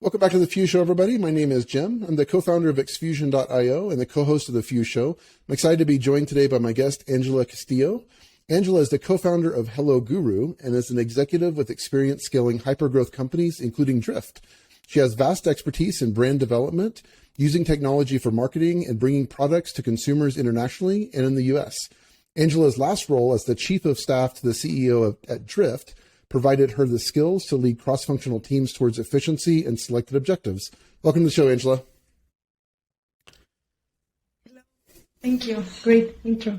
Welcome back to The Fuse Show, everybody. My name is Jim. I'm the co-founder of xfusion.io and the co-host of The Fuse Show. I'm excited to be joined today by my guest, Angela Castillo. Angela is the co-founder of HelloGuru and is an executive with experience scaling hypergrowth companies, including Drift. She has vast expertise in brand development, using technology for marketing, and bringing products to consumers internationally and in the U.S. Angela's last role as the chief of staff to the CEO at Drift provided her the skills to lead cross-functional teams towards efficiency and selected objectives. Welcome to the show, Angela. Hello. Thank you. Great intro.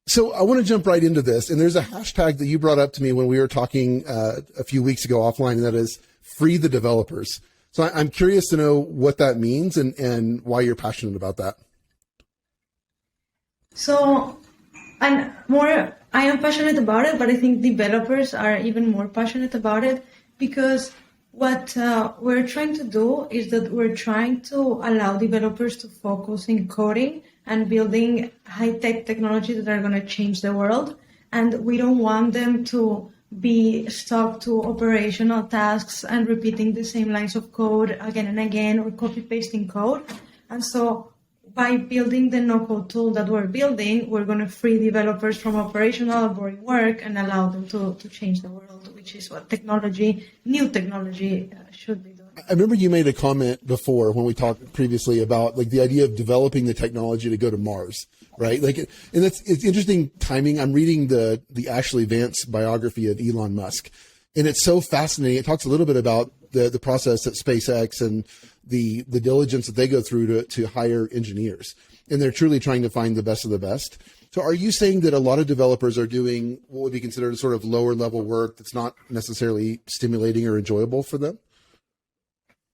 So I want to jump right into this. And there's a hashtag that you brought up to me when we were talking a few weeks ago offline, and that is free the developers. So I'm curious to know what that means and why you're passionate about that. So I am passionate about it, but I think developers are even more passionate about it because what we're trying to do is that we're trying to allow developers to focus in coding and building high-tech technologies that are going to change the world. And we don't want them to be stuck to operational tasks and repeating the same lines of code again and again or copy-pasting code. And so by building the NoCode tool that we're building, we're going to free developers from operational boring work and allow them to change the world, which is what new technology should be doing. I remember you made a comment before when we talked previously about like the idea of developing the technology to go to Mars, right? Like, and it's interesting timing. I'm reading the Ashley Vance biography of Elon Musk, and it's so fascinating. It talks a little bit about the process at SpaceX and the diligence that they go through to hire engineers. And they're truly trying to find the best of the best. So are you saying that a lot of developers are doing what would be considered sort of lower level work that's not necessarily stimulating or enjoyable for them?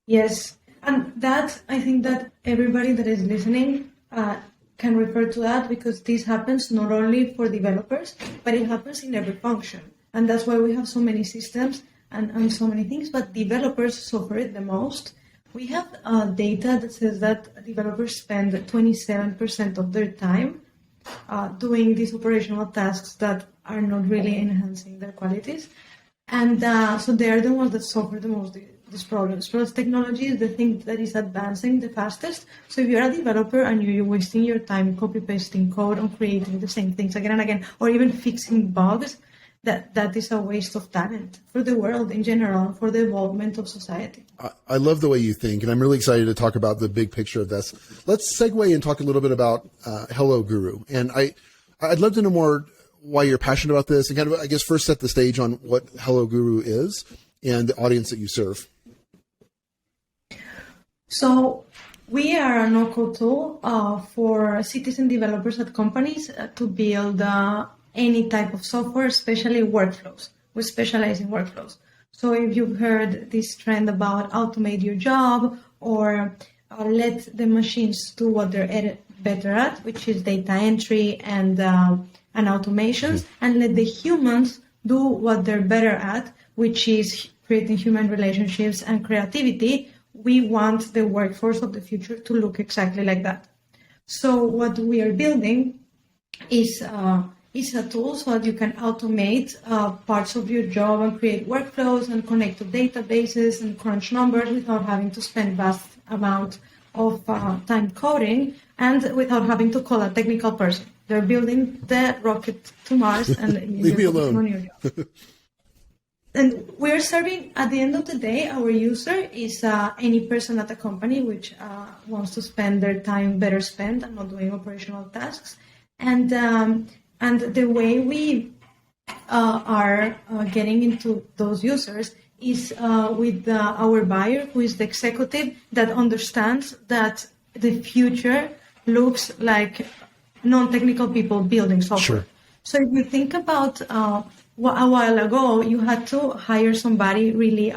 Yes. And that, I think that everybody that is listening can refer to that because this happens not only for developers, but it happens in every function. And that's why we have so many systems and so many things, but developers suffer it the most. We have data that says that developers spend 27% of their time doing these operational tasks that are not really enhancing their qualities. And so they are the ones that suffer the most these problems. Plus technology is the thing that is advancing the fastest. So if you're a developer and you're wasting your time copy-pasting code and creating the same things again and again, or even fixing bugs, that is a waste of talent for the world in general, for the evolvement of society. I love the way you think, and I'm really excited to talk about the big picture of this. Let's segue and talk a little bit about HelloGuru. And I'd love to know more why you're passionate about this and kind of, I guess, first set the stage on what HelloGuru is and the audience that you serve. So we are a no-code tool for citizen developers at companies to build any type of software, especially workflows. We specialize in workflows. So if you've heard this trend about automate your job or let the machines do what they're better at, which is data entry and automations, and let the humans do what they're better at, which is creating human relationships and creativity, we want the workforce of the future to look exactly like that. So what we are building is a tool so that you can automate parts of your job and create workflows and connect to databases and crunch numbers without having to spend vast amount of time coding and without having to call a technical person. They're building the rocket to Mars and leave me alone. On your job. And we're serving, at the end of the day, our user is any person at a company which wants to spend their time better spent and not doing operational tasks. And the way we are getting into those users is with our buyer, who is the executive that understands that the future looks like non-technical people building software. Sure. So if you think about a while ago, you had to hire somebody really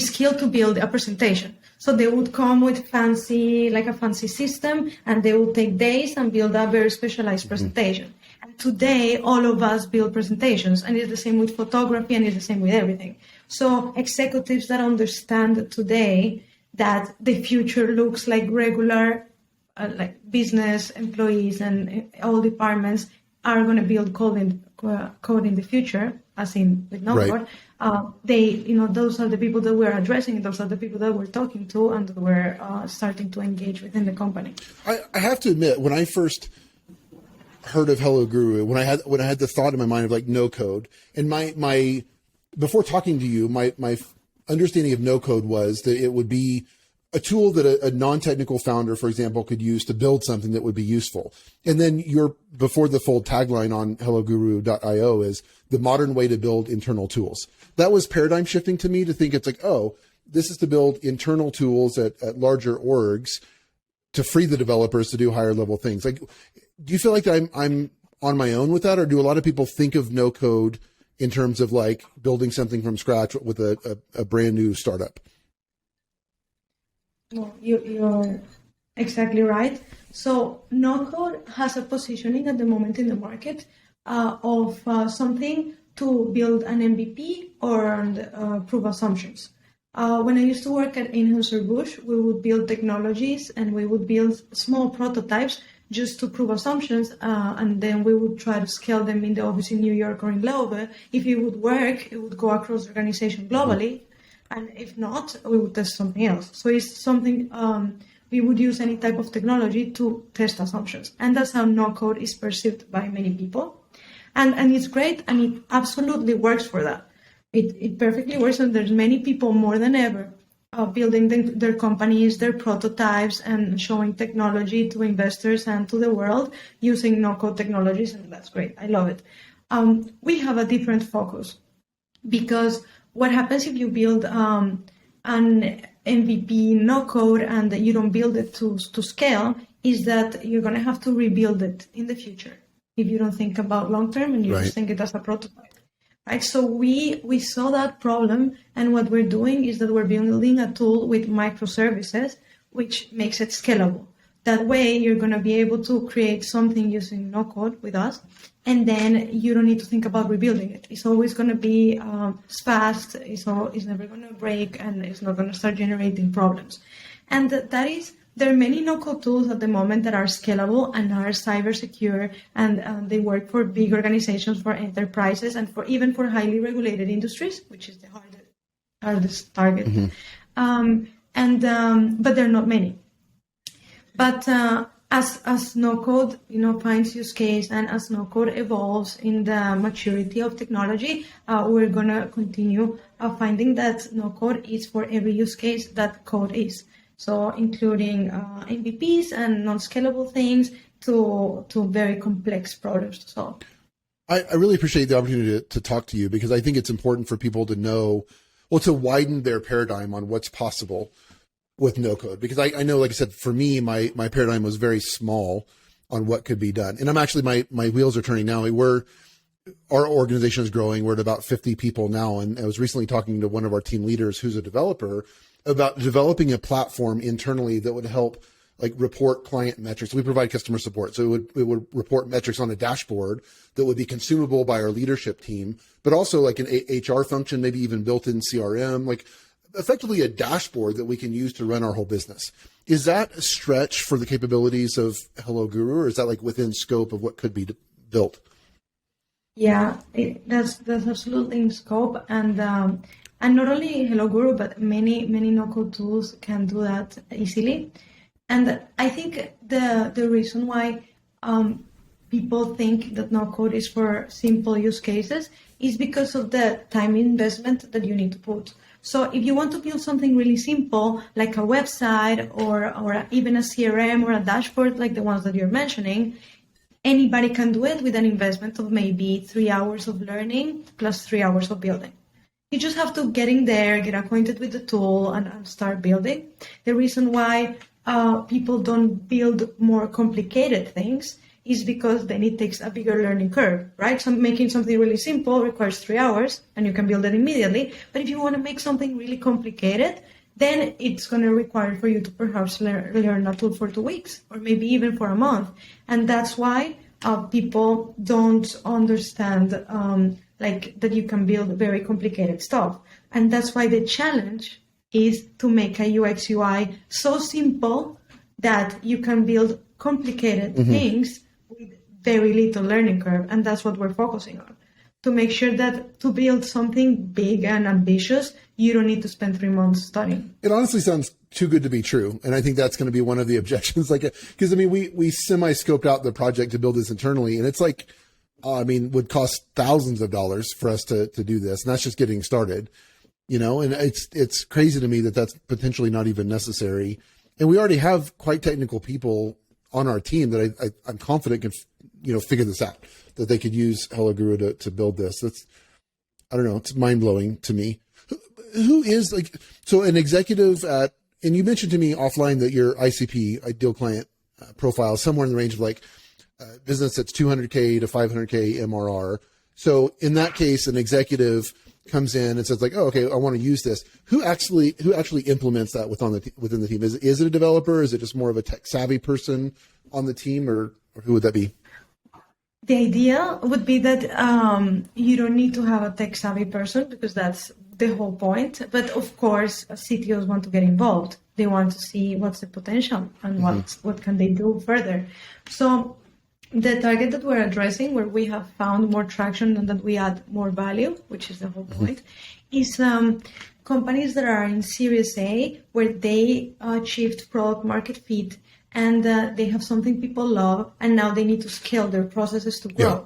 skilled to build a presentation. So they would come with a fancy system, and they would take days and build a very specialized presentation. And today, all of us build presentations, and it's the same with photography, and it's the same with everything. So executives that understand today that the future looks like regular, like business employees and all departments are going to build code code in the future, as in with NoCode, those are the people that we're addressing. Those are the people that we're talking to, and that we're starting to engage within the company. I have to admit, when I first heard of HelloGuru, when I had the thought in my mind of like NoCode, and my before talking to you, my understanding of NoCode was that it would be a tool that a non-technical founder, for example, could use to build something that would be useful. And then before the full tagline on HelloGuru.io is the modern way to build internal tools. That was paradigm shifting to me, to think it's like, oh, this is to build internal tools at larger orgs to free the developers to do higher level things. Like, do you feel like I'm on my own with that, or do a lot of people think of NoCode in terms of like building something from scratch with a brand new startup? Well, you're exactly right. So NoCode has a positioning at the moment in the market of something to build an MVP or prove assumptions. When I used to work at Anheuser-Busch, we would build technologies and we would build small prototypes just to prove assumptions, and then we would try to scale them in the office in New York or in Leuven. If it would work, it would go across the organization globally. And if not, we would test something else. So it's something we would use any type of technology to test assumptions. And that's how NoCode is perceived by many people. And it's great, and it absolutely works for that. It perfectly works, and there's many people more than ever building their companies, their prototypes, and showing technology to investors and to the world using NoCode technologies, and that's great. I love it. We have a different focus, because what happens if you build an MVP NoCode and you don't build it to scale is that you're going to have to rebuild it in the future if you don't think about long term and you just think it as a prototype. Right? So we saw that problem, and what we're doing is that we're building a tool with microservices, which makes it scalable. That way, you're going to be able to create something using NoCode with us, and then you don't need to think about rebuilding it. It's always going to be fast, it's never going to break, and it's not going to start generating problems. And there are many NoCode tools at the moment that are scalable and are cyber secure, and they work for big organizations, for enterprises, and even for highly regulated industries, which is the hardest target. Mm-hmm. But there are not many. But as NoCode, finds use case, and as NoCode evolves in the maturity of technology, we're gonna continue finding that NoCode is for every use case that code is. So including MVPs and non-scalable things to very complex problems to solve. I really appreciate the opportunity to talk to you, because I think it's important for people to know, to widen their paradigm on what's possible with NoCode, because I know, like I said, for me, my paradigm was very small on what could be done. And I'm actually, my wheels are turning now. Our organization is growing. We're at about 50 people now. And I was recently talking to one of our team leaders who's a developer about developing a platform internally that would help like report client metrics. We provide customer support. So it would report metrics on a dashboard that would be consumable by our leadership team, but also like an HR function, maybe even built in CRM, like effectively a dashboard that we can use to run our whole business. Is that a stretch for the capabilities of HelloGuru, or is that like within scope of what could be built? Yeah, that's absolutely in scope, and not only HelloGuru, but many NoCode tools can do that easily. And I think the reason why people think that NoCode is for simple use cases is because of the time investment that you need to put. So if you want to build something really simple, like a website or even a CRM or a dashboard like the ones that you're mentioning, anybody can do it with an investment of maybe 3 hours of learning plus 3 hours of building. You just have to get in there, get acquainted with the tool, and start building. The reason why people don't build more complicated things is because then it takes a bigger learning curve, right? So making something really simple requires 3 hours, and you can build it immediately. But if you want to make something really complicated, then it's going to require for you to perhaps learn a tool for 2 weeks, or maybe even for a month. And that's why people don't understand that you can build very complicated stuff. And that's why the challenge is to make a UX UI so simple that you can build complicated things with very little learning curve. And that's what we're focusing on, to make sure that to build something big and ambitious, you don't need to spend 3 months studying. It honestly sounds too good to be true. And I think that's going to be one of the objections. Because I mean, we semi-scoped out the project to build this internally, and it's like, would cost thousands of dollars for us to do this. And that's just getting started, and it's crazy to me that that's potentially not even necessary. And we already have quite technical people on our team that I'm confident can, figure this out, that they could use HelloGuru to build this. That's, I don't know, it's mind blowing to me. Who is so an executive and you mentioned to me offline that your ICP, ideal client profile, is somewhere in the range of business that's 200K to 500K MRR. So in that case, an executive comes in and says oh, okay, I want to use this. Who actually implements that within the team? Is it a developer? Is it just more of a tech savvy person on the team, or who would that be? The idea would be that you don't need to have a tech savvy person, because that's the whole point. But of course, CTOs want to get involved. They want to see what's the potential and what can they do further. So the target that we're addressing, where we have found more traction and that we add more value, which is the whole point, is companies that are in Series A, where they achieved product market fit, and they have something people love, and now they need to scale their processes to grow. Yeah.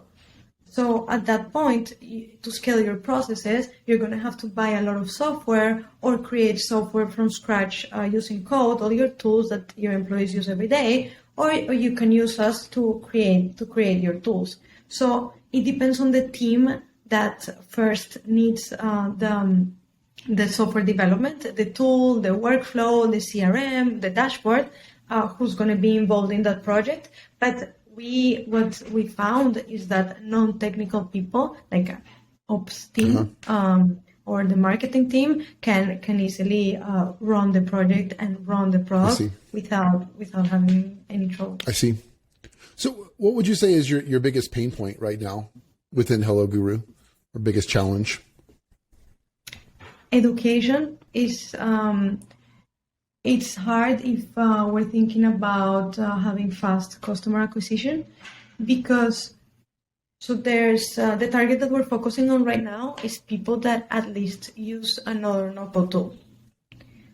So at that point, to scale your processes, you're going to have to buy a lot of software or create software from scratch using code, all your tools that your employees use every day, or you can use us to create your tools. So it depends on the team that first needs the software development, the tool, the workflow, the CRM, the dashboard, who's going to be involved in that project. But what we found is that non-technical people, like ops team or the marketing team, can easily run the project and run the product without having any trouble. I see. So what would you say is your biggest pain point right now within HelloGuru, or biggest challenge? Education is it's hard if we're thinking about having fast customer acquisition, because there's the target that we're focusing on right now is people that at least use another NoCode tool.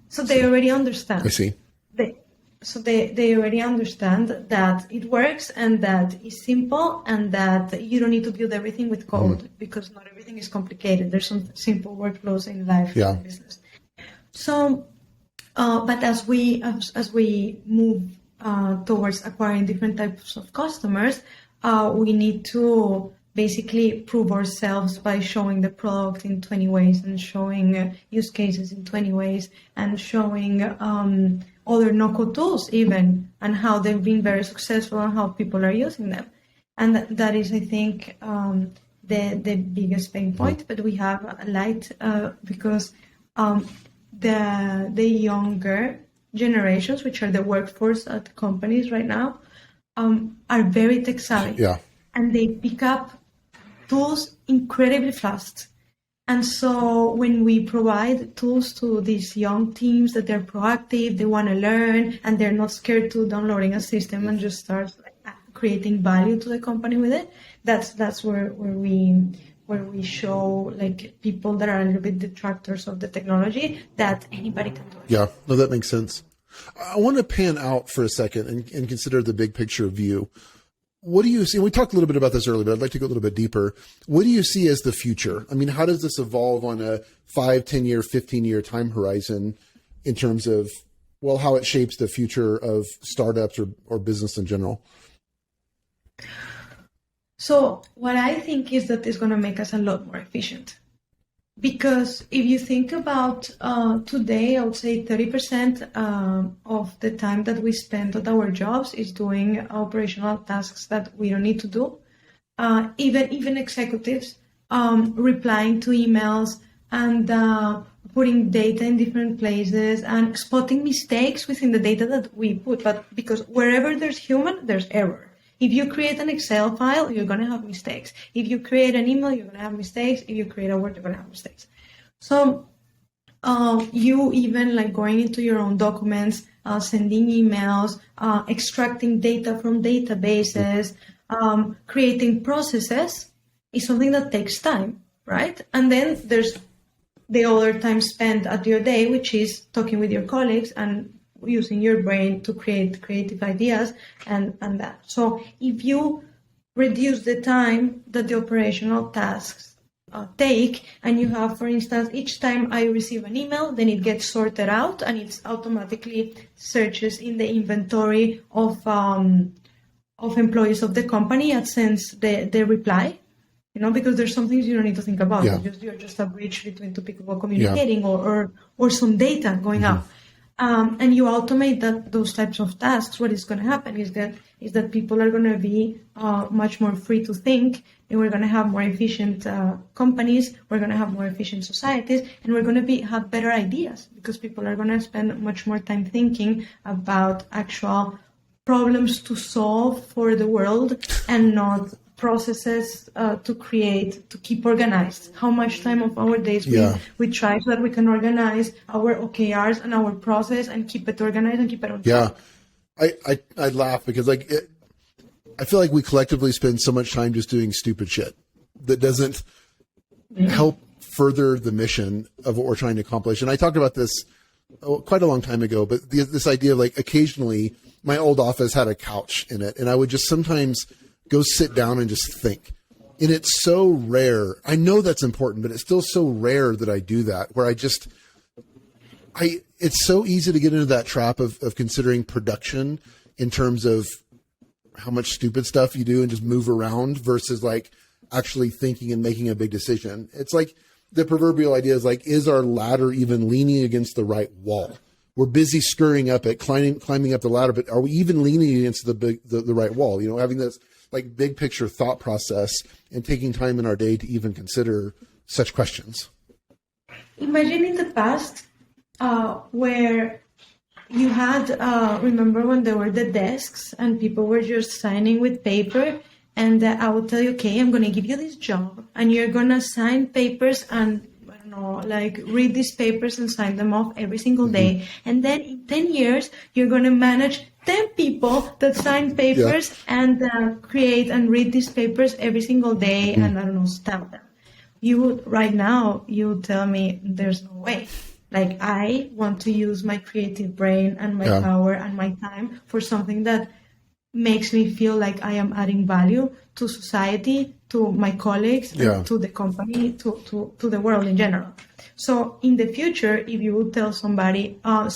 So they already understand. I see. They already understand that it works and that it's simple and that you don't need to build everything with code, because not everything is complicated. There's some simple workflows in life and business. So, but as we move towards acquiring different types of customers, we need to basically prove ourselves by showing the product in 20 ways and showing use cases in 20 ways and showing other no-code tools even, and how they've been very successful and how people are using them. And that is, I think, the biggest pain point. But we have a light because the younger generations, which are the workforce at companies right now, are very tech savvy. Yeah. And they pick up tools incredibly fast. And so when we provide tools to these young teams that they're proactive, they want to learn, and they're not scared to downloading a system and just start creating value to the company with it, that's where we show like people that are a little bit detractors of the technology that anybody can do it. Yeah, no, that makes sense. I want to pan out for a second and consider the big picture view. What do you see? We talked a little bit about this earlier, but I'd like to go a little bit deeper. What do you see as the future? I mean, how does this evolve on a 5, 10-year, 15-year time horizon in terms of, well, how it shapes the future of startups or business in general? So what I think is that it's going to make us a lot more efficient. Because if you think about today, I would say 30% of the time that we spend at our jobs is doing operational tasks that we don't need to do. Even executives replying to emails and putting data in different places and spotting mistakes within the data that we put. But because wherever there's human, there's error. If you create an Excel file, you're going to have mistakes. If you create an email, you're going to have mistakes. If you create a Word, you're going to have mistakes. So you even like going into your own documents, sending emails, extracting data from databases, creating processes is something that takes time, right? And then there's the other time spent at your day, which is talking with your colleagues and using your brain to create creative ideas and that. So if you reduce the time that the operational tasks take, and you have, for instance, each time I receive an email, then it gets sorted out and it's automatically searches in the inventory of employees of the company and sends the reply. Because there's some things you don't need to think about. Yeah. You're just a bridge between two people communicating, or some data going up. And you automate those types of tasks. What is going to happen is that people are going to be much more free to think, and we're going to have more efficient companies. We're going to have more efficient societies, and we're going to have better ideas, because people are going to spend much more time thinking about actual problems to solve for the world, and not processes to keep organized. How much time of our days we try so that we can organize our OKRs and our process and keep it organized and keep it on track. I laugh because I feel like we collectively spend so much time just doing stupid shit that doesn't help further the mission of what we're trying to accomplish. And I talked about this quite a long time ago, but this idea of occasionally my old office had a couch in it, and I would just sometimes go sit down and just think. And it's so rare. I know that's important, but it's still so rare that I do that, where it's so easy to get into that trap of considering production in terms of how much stupid stuff you do and just move around versus actually thinking and making a big decision. It's like the proverbial idea is our ladder even leaning against the right wall? We're busy scurrying up it, climbing up the ladder, but are we even leaning against the right wall? Having this big picture thought process and taking time in our day to even consider such questions. Imagine in the past where you had, remember when there were the desks and people were just signing with paper, and I would tell you, okay, I'm going to give you this job and you're going to sign papers and read these papers and sign them off every single day. And then in 10 years, you're going to manage 10 people that sign papers and create and read these papers every single day and, stamp them. Right now, you tell me there's no way. I want to use my creative brain and my power and my time for something that makes me feel like I am adding value to society, to my colleagues, and to the company, to the world in general. So in the future, if you would tell somebody, you're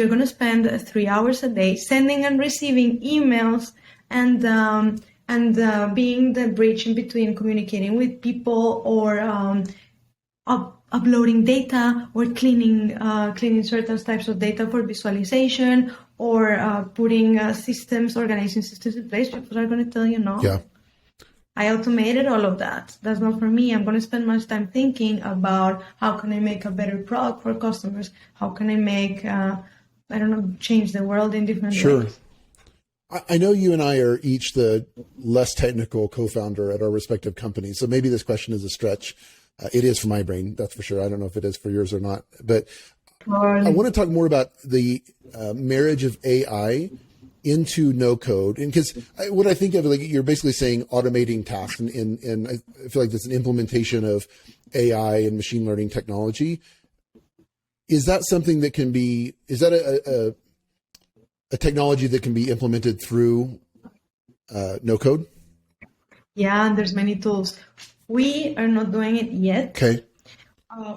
going to spend 3 hours a day sending and receiving emails and being the bridge in between communicating with people, or uploading data, or cleaning certain types of data for visualization, or putting organizing systems in place, people are going to tell you no. Yeah. I automated all of that. That's not for me. I'm going to spend much time thinking about how can I make a better product for customers? How can I make, change the world in different ways? I know you and I are each the less technical co-founder at our respective companies, so maybe this question is a stretch. It is for my brain, that's for sure. I don't know if it is for yours or not, but I want to talk more about the marriage of AI into NoCode. And because what I think of, you're basically saying automating tasks, and I feel like that's an implementation of AI and machine learning technology. Is that something that can be, is that a technology that can be implemented through NoCode? Yeah, and there's many tools. We are not doing it yet. Okay.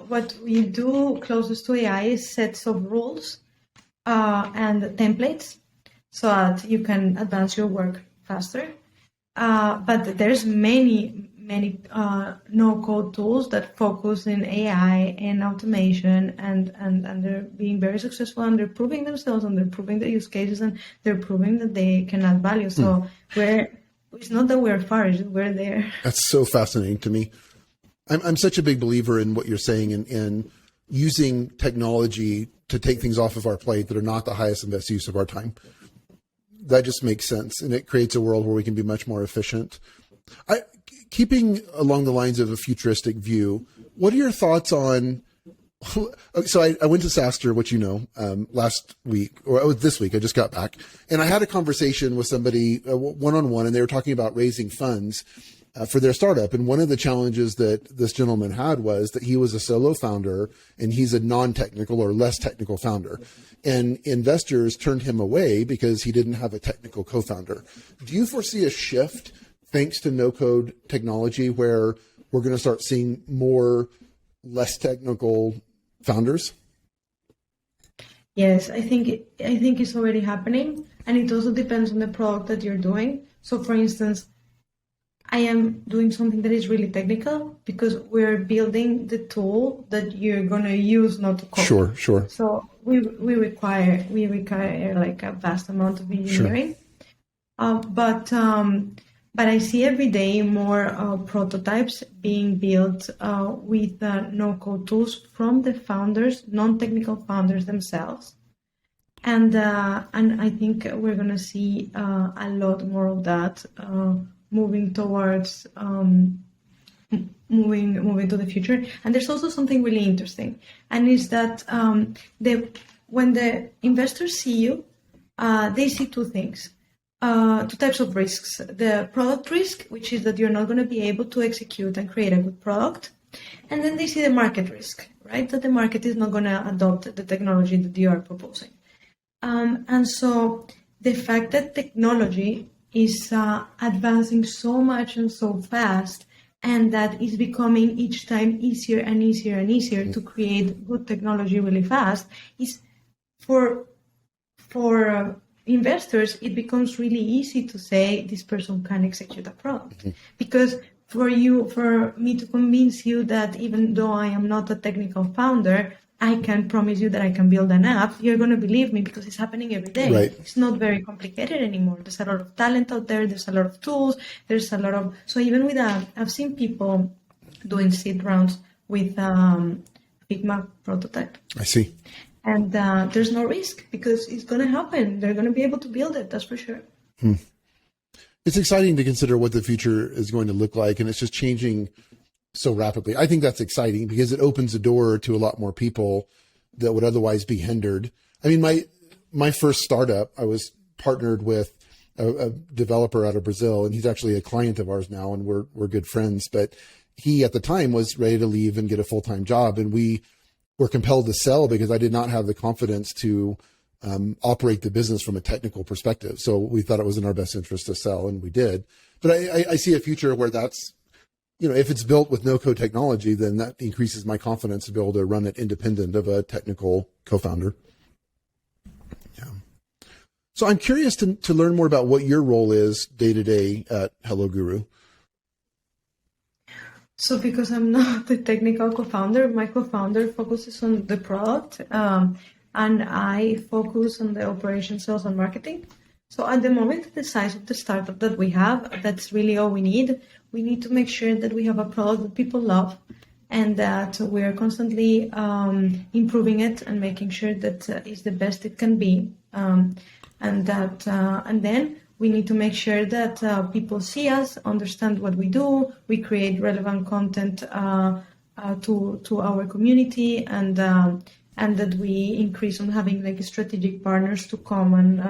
What we do closest to AI is sets of rules and templates so that you can advance your work faster. But there's many no-code tools that focus in AI and automation, and they're being very successful, and they're proving themselves, and they're proving the use cases, and they're proving that they can add value. So it's not that we're far, it's we're there. That's so fascinating to me. I'm such a big believer in what you're saying, in using technology to take things off of our plate that are not the highest and best use of our time. That just makes sense, and it creates a world where we can be much more efficient. Keeping along the lines of a futuristic view, what are your thoughts on So I went to SaaStr, which you know, last week, or this week, I just got back, and I had a conversation with somebody one-on-one, and they were talking about raising funds for their startup. And one of the challenges that this gentleman had was that he was a solo founder, and he's a non-technical or less technical founder. And investors turned him away because he didn't have a technical co-founder. Do you foresee a shift thanks to no-code technology where we're going to start seeing more less technical founders? Yes, I think it's already happening, and it also depends on the product that you're doing. So, for instance, I am doing something that is really technical because we're building the tool that you're gonna use not to code. Sure. So we require like a vast amount of engineering. Sure. But I see every day more prototypes being built with no-code tools from the founders, non-technical founders themselves, and I think we're gonna see a lot more of that moving towards moving to the future. And there's also something really interesting, and is that when the investors see you, they see two things. Two types of risks. The product risk, which is that you're not going to be able to execute and create a good product. And then they see the market risk, right? That the market is not going to adopt the technology that you are proposing. And so the fact that technology is advancing so much and so fast, and that is becoming each time easier and easier and easier to create good technology really fast, is for investors, it becomes really easy to say this person can execute a product. Because for me to convince you that even though I am not a technical founder, I can promise you that I can build an app, you're going to believe me because it's happening every day. Right. It's not very complicated anymore. There's a lot of talent out there. There's a lot of tools. There's a lot of, so even with I've seen people doing seed rounds with Figma prototype. I see. And there's no risk because it's going to happen. They're going to be able to build it, that's for sure. It's exciting to consider what the future is going to look like, and it's just changing so rapidly. I think that's exciting because it opens the door to a lot more people that would otherwise be hindered. I mean, my first startup, I was partnered with a developer out of Brazil, and he's actually a client of ours now, and we're good friends. But he at the time was ready to leave and get a full-time job, and we were compelled to sell because I did not have the confidence to operate the business from a technical perspective. So we thought it was in our best interest to sell, and we did. But I see a future where that's, if it's built with no-code technology, then that increases my confidence to be able to run it independent of a technical co-founder. Yeah. So I'm curious to learn more about what your role is day to day at HelloGuru. So because I'm not the technical co-founder, my co-founder focuses on the product, and I focus on the operation, sales, and marketing. So at the moment, the size of the startup that we have, that's really all we need. We need to make sure that we have a product that people love, and that we are constantly improving it and making sure that it's the best it can be. And then we need to make sure that people see us, understand what we do. We create relevant content to our community, and that we increase on having like strategic partners to come and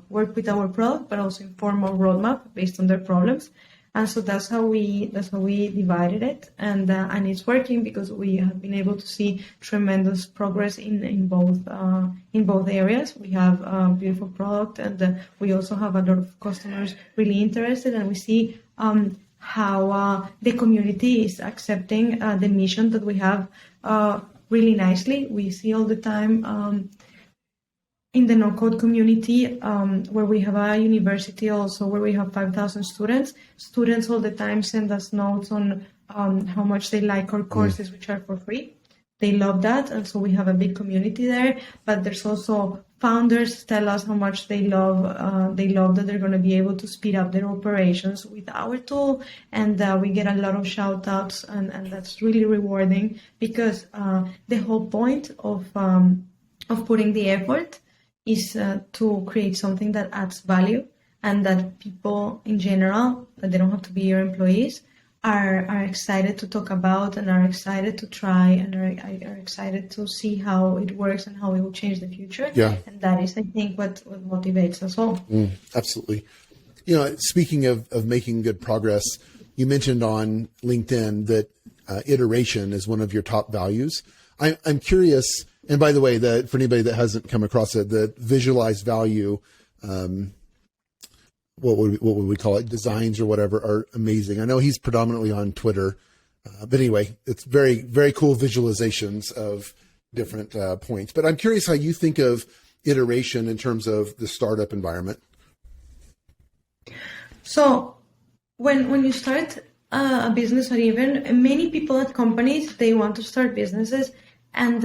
work with our product, but also inform our roadmap based on their problems. And so that's how we divided it, and it's working because we have been able to see tremendous progress in both areas. We have a beautiful product, and we also have a lot of customers really interested, and we see how the community is accepting the mission that we have really nicely. We see all the time in the no-code community, where we have a university also, where we have 5,000 students. Students all the time send us notes on how much they like our courses, which are for free. They love that, and so we have a big community there. But there's also founders tell us how much they love that they're going to be able to speed up their operations with our tool, and we get a lot of shout outs, and that's really rewarding because the whole point of putting the effort is to create something that adds value, and that people in general, they don't have to be your employees, are excited to talk about and are excited to try and are excited to see how it works and how it will change the future. Yeah. And that is, I think, what motivates us all. Absolutely. Speaking of making good progress, you mentioned on LinkedIn that iteration is one of your top values. I'm curious, and by the way, that for anybody that hasn't come across it, the visualized value, what would we call it? Designs or whatever are amazing. I know he's predominantly on Twitter, but anyway, it's very, very cool visualizations of different points. But I'm curious how you think of iteration in terms of the startup environment. So when you start a business, or even many people at companies, they want to start businesses, and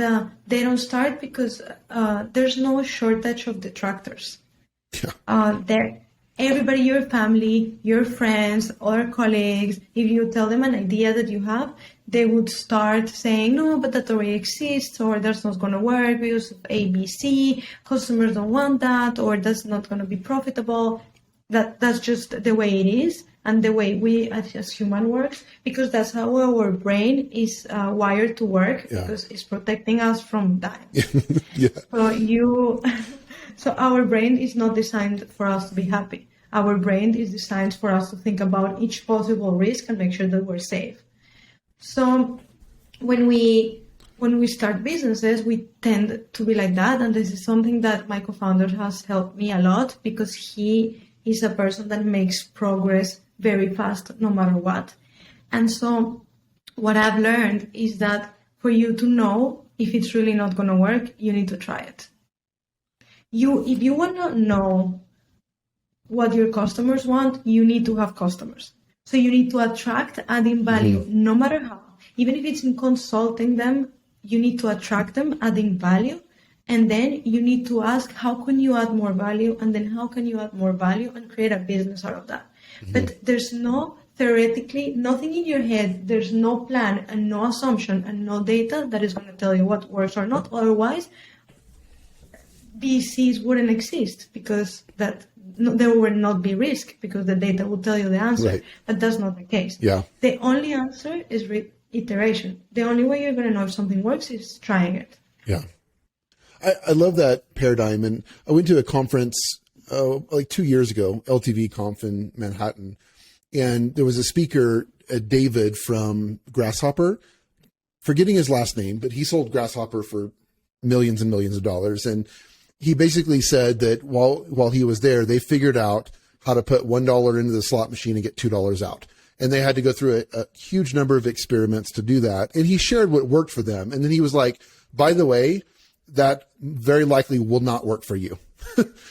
they don't start because there's no shortage of detractors. Yeah. Everybody, your family, your friends, or colleagues, if you tell them an idea that you have, they would start saying, no, but that already exists, or that's not going to work because of ABC, customers don't want that, or that's not going to be profitable. That's just the way it is, and the way we as human works, because that's how our brain is wired to work, because it's protecting us from dying. Yeah. So our brain is not designed for us to be happy. Our brain is designed for us to think about each possible risk and make sure that we're safe. So when we start businesses, we tend to be like that. And this is something that my co-founder has helped me a lot, because he is a person that makes progress very fast, no matter what. And so what I've learned is that for you to know if it's really not going to work, you need to try it. If you want to know what your customers want, you need to have customers. So you need to attract adding value, no matter how. Even if it's in consulting them, you need to attract them adding value. And then you need to ask, how can you add more value? And then how can you add more value and create a business out of that? But there's theoretically, nothing in your head, there's no plan and no assumption and no data that is going to tell you what works or not. Otherwise, VCs wouldn't exist, because there would not be risk, because the data will tell you the answer. Right. But that's not the case. Yeah. The only answer is iteration. The only way you're going to know if something works is trying it. Yeah. I love that paradigm. And I went to a conference like 2 years ago, LTV Conf in Manhattan. And there was a speaker, David from Grasshopper, forgetting his last name, but he sold Grasshopper for millions and millions of dollars. And he basically said that while he was there, they figured out how to put $1 into the slot machine and get $2 out. And they had to go through a huge number of experiments to do that. And he shared what worked for them. And then he was like, by the way, that very likely will not work for you.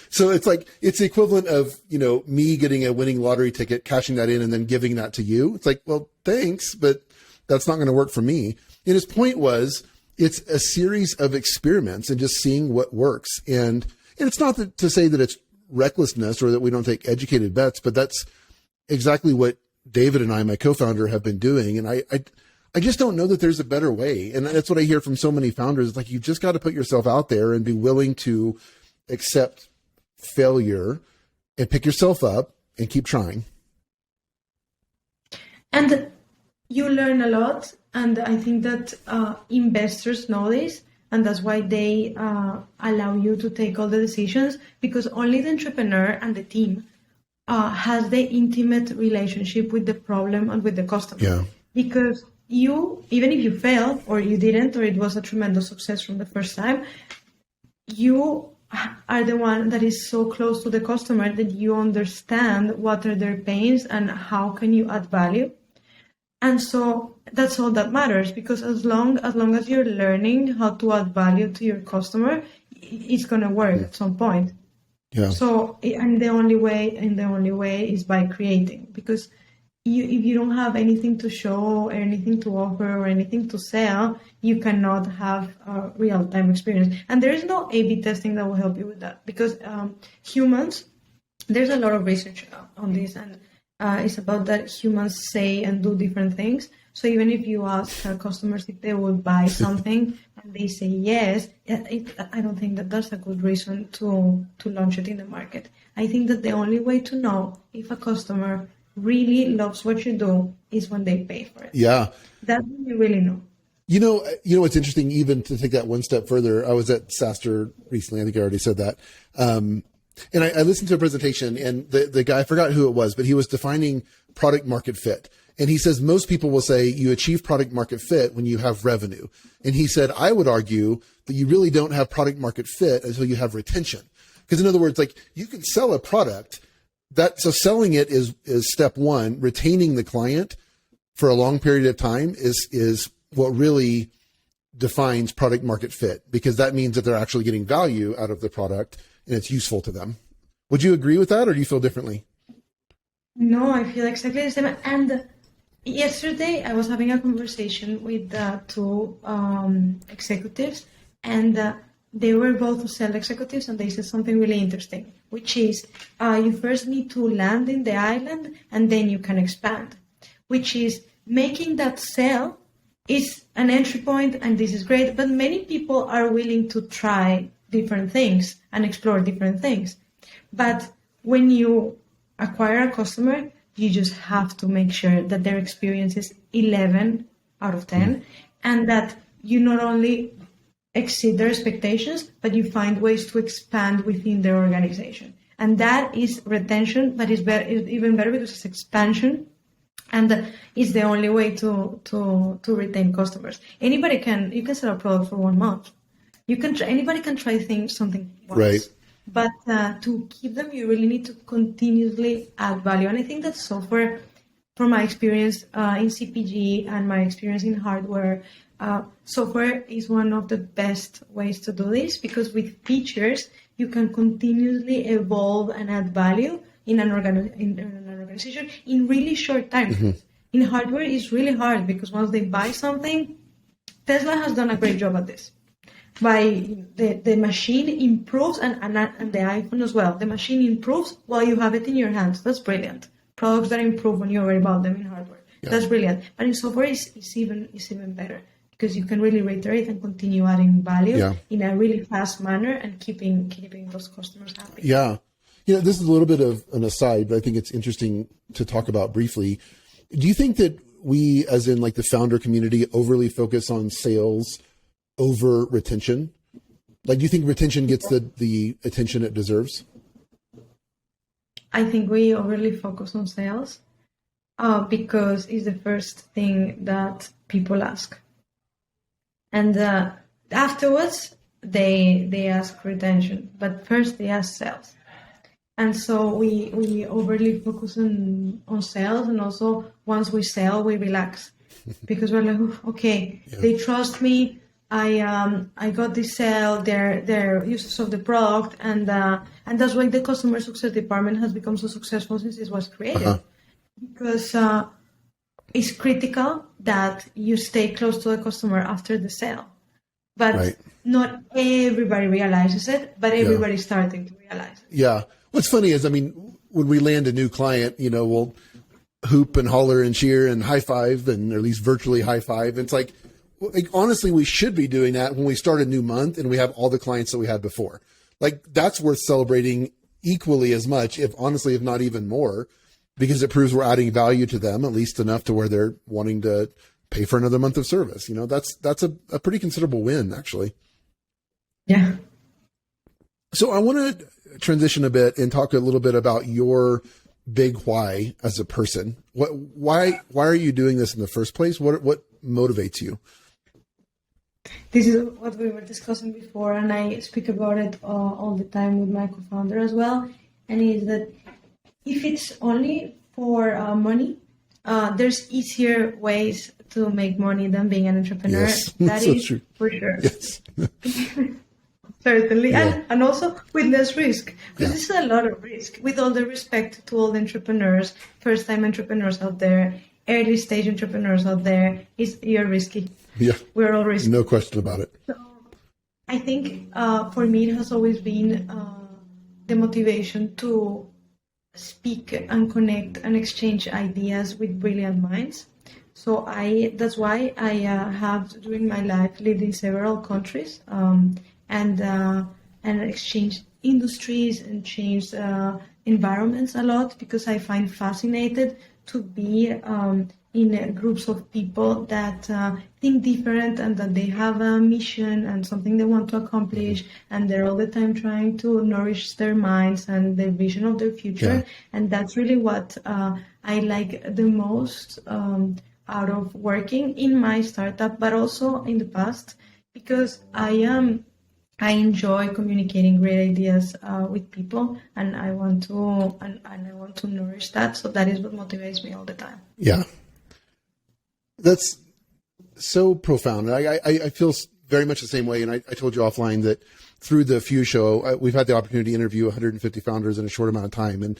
So it's like, it's the equivalent of, me getting a winning lottery ticket, cashing that in and then giving that to you. It's like, well, thanks, but that's not going to work for me. And his point was, it's a series of experiments and just seeing what works. And it's not to say that it's recklessness or that we don't take educated bets, but that's exactly what David and I, my co-founder, have been doing. And I just don't know that there's a better way. And that's what I hear from so many founders. Like, you've just got to put yourself out there and be willing to accept failure and pick yourself up and keep trying. And you learn a lot. And I think that investors know this, and that's why they allow you to take all the decisions, because only the entrepreneur and the team has the intimate relationship with the problem and with the customer. Yeah. Because you, even if you fail or you didn't, or it was a tremendous success from the first time, you are the one that is so close to the customer that you understand what are their pains and how can you add value. And so that's all that matters, because as long as you're learning how to add value to your customer, it's going to work at some point. Yeah. So, and the only way is by creating, because if you don't have anything to show, or anything to offer, or anything to sell, you cannot have a real-time experience. And there is no A/B testing that will help you with that, because humans, there's a lot of research on this, and it's about that humans say and do different things. So even if you ask customers if they will buy something and they say yes, I don't think that that's a good reason to launch it in the market. I think that the only way to know if a customer really loves what you do is when they pay for it. Yeah. That's when you really know. You know what's interesting, even to take that one step further, I was at SaaStr recently. I think I already said that. And I listened to a presentation, and the guy, I forgot who it was, but he was defining product market fit. And he says, most people will say you achieve product market fit when you have revenue. And he said, I would argue that you really don't have product market fit until you have retention. Because in other words, like, you can sell a product so selling it is step one. Retaining the client for a long period of time is what really defines product market fit, because that means that they're actually getting value out of the product and it's useful to them. Would you agree with that, or do you feel differently? No, I feel exactly the same. And yesterday I was having a conversation with two executives, and they were both sales executives, and they said something really interesting, which is you first need to land in the island and then you can expand, which is making that sale is an entry point, and this is great, but many people are willing to try different things and explore different things. But when you acquire a customer, you just have to make sure that their experience is 11 out of 10, and that you not only exceed their expectations, but you find ways to expand within their organization. And that is retention, but it's even better because it's expansion. And it's the only way to retain customers. You can sell a product for 1 month. Anybody can try something once. Right. But to keep them, you really need to continuously add value. And I think that software, from my experience in CPG and my experience in hardware, software is one of the best ways to do this, because with features, you can continuously evolve and add value in an organization in really short time. Mm-hmm. In hardware, it's really hard, because once they buy something, Tesla has done a great job at this. The machine improves, and the iPhone as well. The machine improves while you have it in your hands. That's brilliant. Products that improve when you already bought them in hardware. Yeah. That's brilliant. But in software, it's even better, because you can really reiterate and continue adding value in a really fast manner and keeping those customers happy. Yeah. This is a little bit of an aside, but I think it's interesting to talk about briefly. Do you think that we, as in like the founder community, overly focus on sales over retention? Like, do you think retention gets the attention it deserves? I think we overly focus on sales because it's the first thing that people ask. And afterwards, they ask retention, but first they ask sales. And so we overly focus on sales, and also once we sell, we relax, because we're like, okay, they trust me. I got this sale. They're users of the product, and that's why the customer success department has become so successful since it was created, because it's critical that you stay close to the customer after the sale. But not everybody realizes it, but everybody's starting to realize it. Yeah. What's funny is, I mean, when we land a new client, we'll hoop and holler and cheer and high five, and or at least virtually high five. It's like, honestly, we should be doing that when we start a new month and we have all the clients that we had before. Like, that's worth celebrating equally as much, if not even more, because it proves we're adding value to them, at least enough to where they're wanting to pay for another month of service. That's a pretty considerable win, actually. Yeah. So I want to transition a bit and talk a little bit about your big why as a person. Why are you doing this in the first place? What motivates you? This is what we were discussing before, and I speak about it all the time with my co-founder as well. And is that if it's only for money, there's easier ways to make money than being an entrepreneur. Yes, that so is true. For sure. Yes. Certainly, and also with less risk, because this is a lot of risk. With all the respect to all the entrepreneurs, first-time entrepreneurs out there, early-stage entrepreneurs out there, you're risky. Yeah, we're all risky. No question about it. So I think for me, it has always been the motivation to speak and connect and exchange ideas with brilliant minds. So that's why I have, during my life, lived in several countries. And exchange industries and change environments a lot, because I find fascinated to be in groups of people that think different and that they have a mission and something they want to accomplish, and they're all the time trying to nourish their minds and their vision of their future. And that's really what I like the most out of working in my startup, but also in the past, because I enjoy communicating great ideas with people, and I want to nourish that. So that is what motivates me all the time. Yeah, that's so profound. I feel very much the same way. And I told you offline that through the Fuse show, we've had the opportunity to interview 150 founders in a short amount of time, and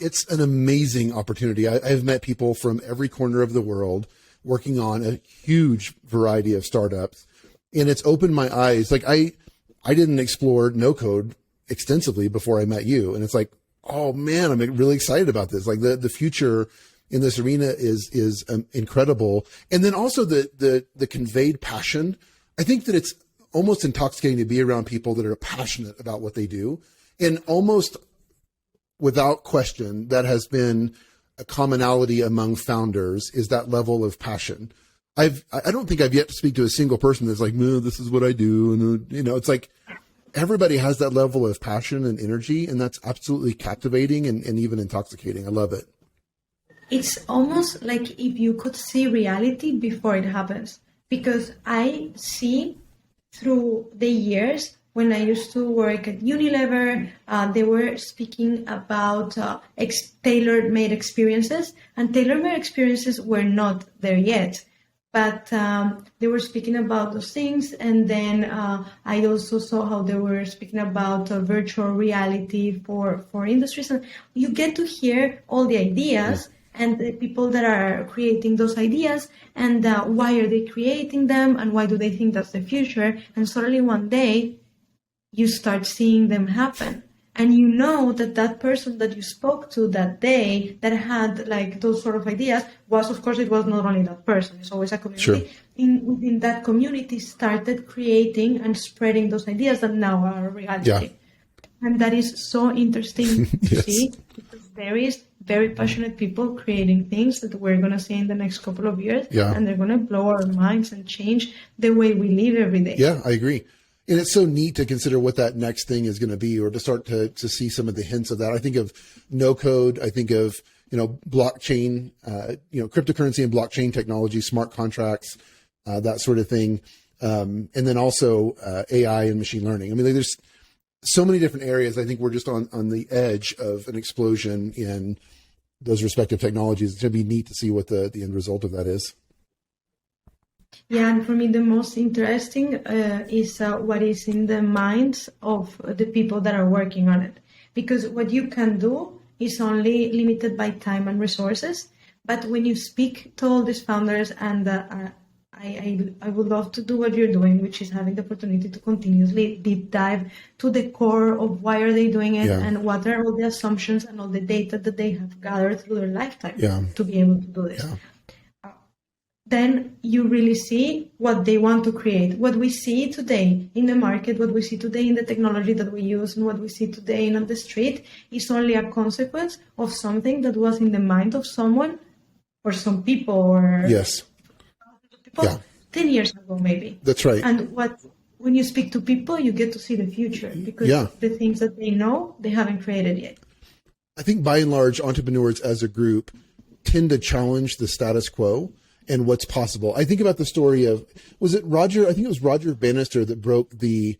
it's an amazing opportunity. I've met people from every corner of the world working on a huge variety of startups, and it's opened my eyes. Like I didn't explore NoCode extensively before I met you, and it's like, oh man, I'm really excited about this. Like the future in this arena is incredible. And then also the conveyed passion. I think that it's almost intoxicating to be around people that are passionate about what they do, and almost without question, that has been a commonality among founders, is that level of passion. I don't think I've yet to speak to a single person that's like, no, this is what I do. And, it's like everybody has that level of passion and energy, and that's absolutely captivating and even intoxicating. I love it. It's almost like if you could see reality before it happens, because I see through the years when I used to work at Unilever, they were speaking about tailor-made experiences, and tailor-made experiences were not there yet. But they were speaking about those things. And then I also saw how they were speaking about virtual reality for industries. And you get to hear all the ideas and the people that are creating those ideas, and why are they creating them, and why do they think that's the future. And suddenly one day you start seeing them happen. And you know that person that you spoke to that day that had like those sort of ideas was, of course, it was not only that person. It's always a community. Sure. Within that community started creating and spreading those ideas that now are a reality. Yeah. And that is so interesting to see, because there is very passionate people creating things that we're going to see in the next couple of years. Yeah. And they're going to blow our minds and change the way we live every day. Yeah, I agree. And it's so neat to consider what that next thing is going to be, or to start to see some of the hints of that. I think of NoCode. I think of, blockchain, cryptocurrency and blockchain technology, smart contracts, that sort of thing. And then also AI and machine learning. I mean, there's so many different areas. I think we're just on the edge of an explosion in those respective technologies. It's going to be neat to see what the end result of that is. Yeah, and for me, the most interesting is what is in the minds of the people that are working on it. Because what you can do is only limited by time and resources. But when you speak to all these founders, and I would love to do what you're doing, which is having the opportunity to continuously deep dive to the core of why are they doing it, and what are all the assumptions and all the data that they have gathered through their lifetime to be able to do this. Yeah. Then you really see what they want to create. What we see today in the market, what we see today in the technology that we use, and what we see today on the street is only a consequence of something that was in the mind of someone or some people or people 10 years ago, maybe. That's right. And when you speak to people, you get to see the future, because the things that they know, they haven't created yet. I think by and large, entrepreneurs as a group tend to challenge the status quo and what's possible. I think about the story of, was it Roger? I think it was Roger Bannister that broke the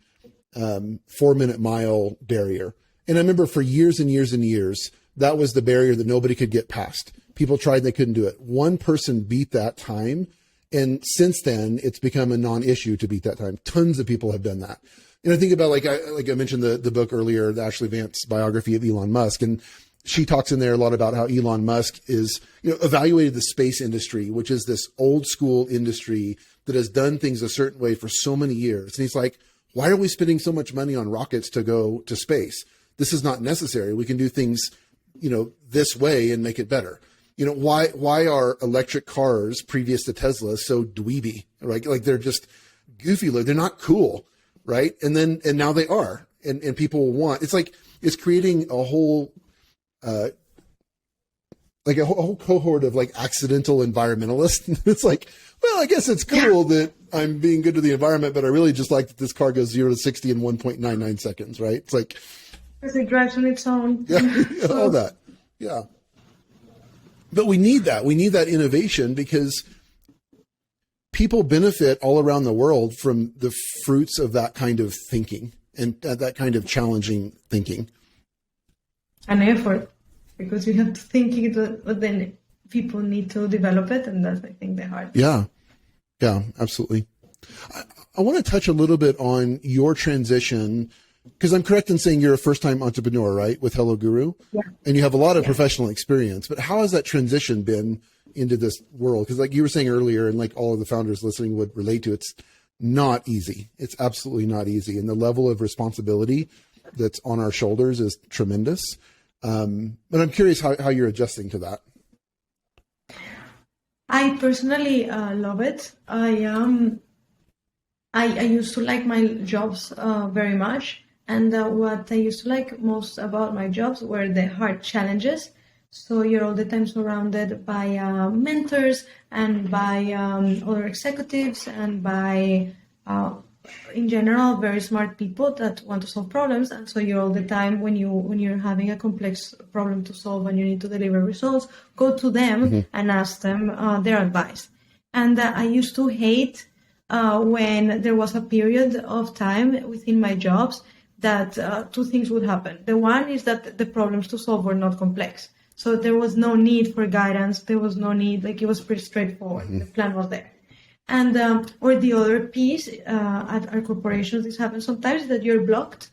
4-minute mile barrier. And I remember for years and years and years, that was the barrier that nobody could get past. People tried, they couldn't do it. One person beat that time. And since then, it's become a non-issue to beat that time. Tons of people have done that. And I think about, like I mentioned the book earlier, the Ashley Vance biography of Elon Musk. And she talks in there a lot about how Elon Musk is, evaluated the space industry, which is this old school industry that has done things a certain way for so many years. And he's like, why are we spending so much money on rockets to go to space? This is not necessary. We can do things, this way and make it better. Why are electric cars previous to Tesla so dweeby, right? Like they're just goofy. They're not cool, right? And now they are. and people will want, it's creating a whole, like a whole cohort of like accidental environmentalists. It's like, well, I guess it's cool that I'm being good to the environment, but I really just like that this car goes 0 to 60 in 1.99 seconds, right? It's like, because it drives on its own. Yeah, all that. Yeah. But we need that. We need that innovation because people benefit all around the world from the fruits of that kind of thinking and that kind of challenging thinking. An effort, because you have to think it, but then people need to develop it, and that's, I think, the hard. Yeah, absolutely. I want to touch a little bit on your transition, because I'm correct in saying you're a first-time entrepreneur, right, with HelloGuru? Yeah. And you have a lot of professional experience, but how has that transition been into this world? Because like you were saying earlier, and like all of the founders listening would relate to, it's not easy. It's absolutely not easy. And the level of responsibility that's on our shoulders is tremendous. But I'm curious how you're adjusting to that. I personally love it. I used to like my jobs very much. And what I used to like most about my jobs were the hard challenges. So you're all the time surrounded by mentors and by other executives and by, in general, very smart people that want to solve problems. And so you're all the time, when you're having a complex problem to solve and you need to deliver results, go to them and ask them their advice. And I used to hate when there was a period of time within my jobs that two things would happen. The one is that the problems to solve were not complex. So there was no need for guidance. There was no need, like it was pretty straightforward. The plan was there. And, or the other piece, at our corporations, this happens sometimes, that you're blocked.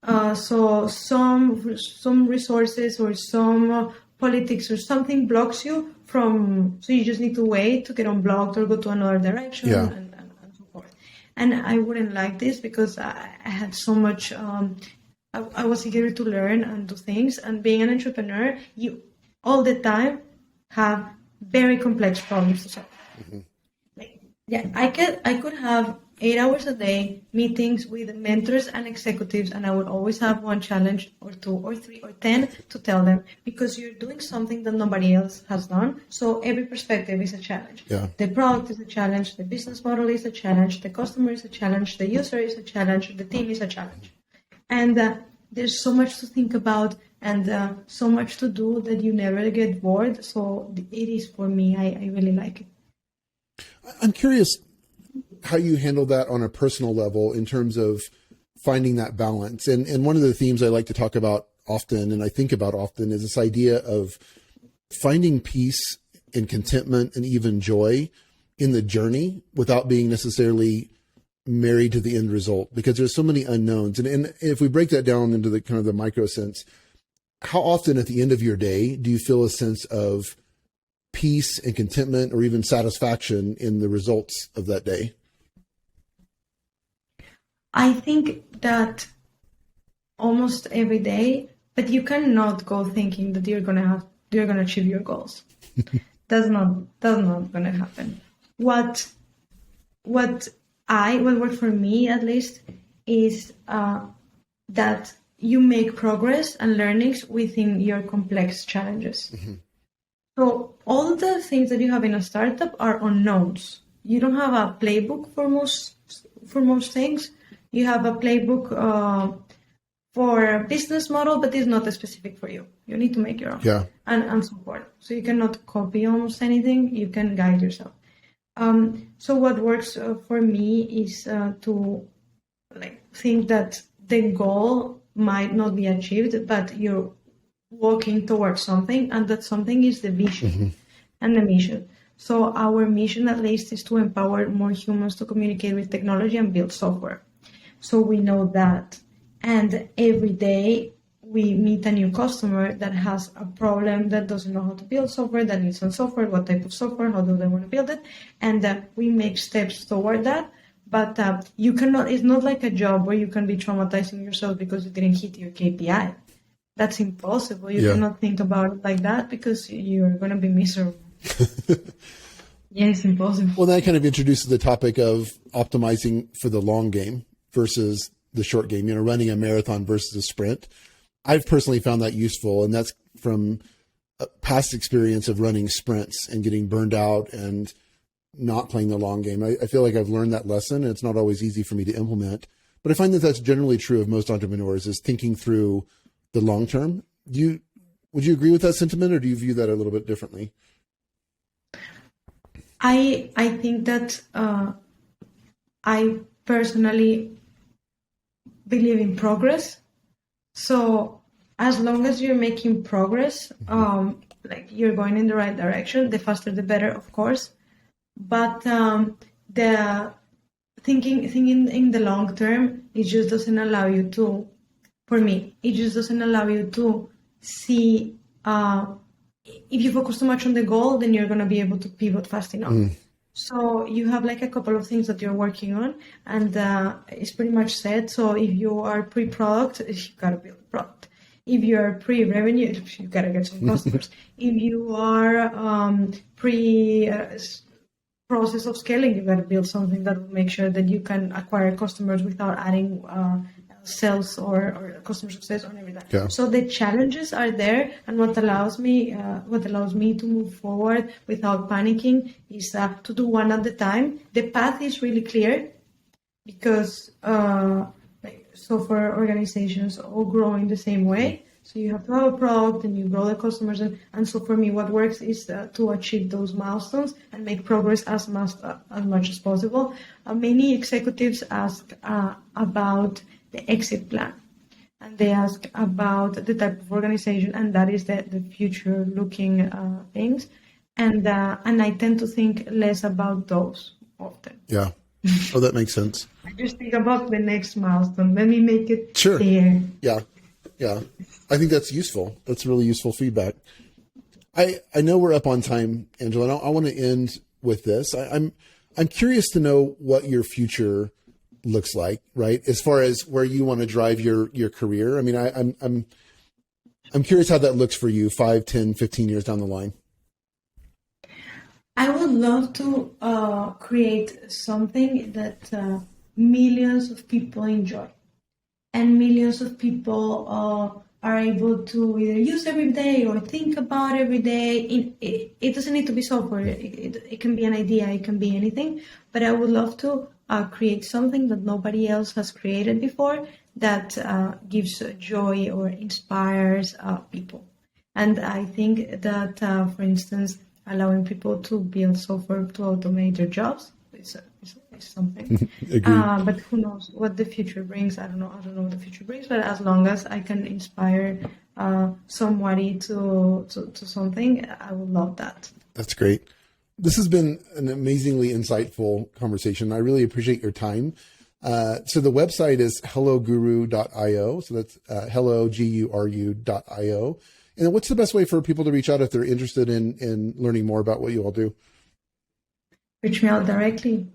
So some resources or some politics or something blocks you from, so you just need to wait to get unblocked or go to another direction. Yeah. And so forth. And I wouldn't like this because I had so much, I was eager to learn and do things. And being an entrepreneur, you all the time have very complex problems to solve. I could have 8 hours a day meetings with mentors and executives, and I would always have one challenge or 2 or 3 or 10 to tell them, because you're doing something that nobody else has done. So every perspective is a challenge. Yeah. The product is a challenge, the business model is a challenge, the customer is a challenge, the user is a challenge, the team is a challenge. And there's so much to think about and so much to do that you never get bored. So it is, for me, I really like it. I'm curious how you handle that on a personal level in terms of finding that balance. And one of the themes I like to talk about often, and I think about often, is this idea of finding peace and contentment and even joy in the journey without being necessarily married to the end result, because there's so many unknowns. And if we break that down into the kind of the micro sense, how often at the end of your day do you feel a sense of peace and contentment or even satisfaction in the results of that day? I think that almost every day, but you cannot go thinking that you're gonna achieve your goals. That's not gonna happen. What worked for me at least is that you make progress and learnings within your complex challenges. So all the things that you have in a startup are unknowns. You don't have a playbook for most things. You have a playbook for a business model, but it's not specific for you. You need to make your own. Yeah. And so forth. So you cannot copy almost anything. You can guide yourself. So what works for me is to think that the goal might not be achieved, but you're walking towards something, and that something is the vision and the mission. So our mission, at least, is to empower more humans to communicate with technology and build software. So we know that. And every day we meet a new customer that has a problem, that doesn't know how to build software, that needs some software, what type of software, how do they want to build it? And we make steps toward that. But you cannot, it's not like a job where you can be traumatizing yourself because you didn't hit your KPI. That's impossible. You cannot think about it like that because you're going to be miserable. Yeah, it's impossible. Well, that kind of introduces the topic of optimizing for the long game versus the short game, running a marathon versus a sprint. I've personally found that useful, and that's from a past experience of running sprints and getting burned out and not playing the long game. I feel like I've learned that lesson, and it's not always easy for me to implement. But I find that that's generally true of most entrepreneurs, is thinking through the long term. Would you agree with that sentiment, or do you view that a little bit differently? I think that I personally believe in progress. So as long as you're making progress, like you're going in the right direction, the faster the better, of course. But the thinking in the long term, it just doesn't allow you to, for me, it just doesn't allow you to see, if you focus too much on the goal, then you're going to be able to pivot fast enough. So you have like a couple of things that you're working on, and it's pretty much set. So if you are pre-product, you got to build a product. If you're pre-revenue, you got to get some customers. If you are process of scaling, you got to build something that will make sure that you can acquire customers without adding sales or customer success or everything. Yeah. So the challenges are there, and what allows me to move forward without panicking is to do one at a time. The path is really clear because software organizations all grow in the same way. So you have to have a product and you grow the customers. And so for me, what works is to achieve those milestones and make progress as much as possible. Many executives ask about the exit plan, and they ask about the type of organization, and that is the future looking things. And I tend to think less about those often. Yeah. Oh, that makes sense. I just think about the next milestone. Let me make it Sure. clear. Yeah. Yeah. I think that's useful. That's really useful feedback. I know we're up on time, Angela, and I want to end with this. I'm curious to know what your future looks like, right? As far as where you want to drive your career. I mean, I'm curious how that looks for you 5, 10, 15 years down the line. I would love to create something that millions of people enjoy, and millions of people are able to either use every day or think about every day. It doesn't need to be software. It can be an idea. It can be anything. But I would love to create something that nobody else has created before that gives joy or inspires people. And I think that, for instance, allowing people to build software to automate their jobs is something. But who knows what the future brings? I don't know what the future brings. But as long as I can inspire somebody to something, I would love that. That's great. This has been an amazingly insightful conversation. I really appreciate your time. So the website is helloguru.io. So that's helloguru.io. And what's the best way for people to reach out if they're interested in learning more about what you all do? Reach me out directly,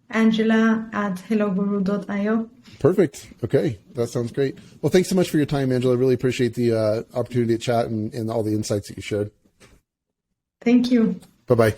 Angela@helloguru.io. Perfect. Okay. That sounds great. Well, thanks so much for your time, Angela. I really appreciate the opportunity to chat and all the insights that you shared. Thank you. Bye-bye.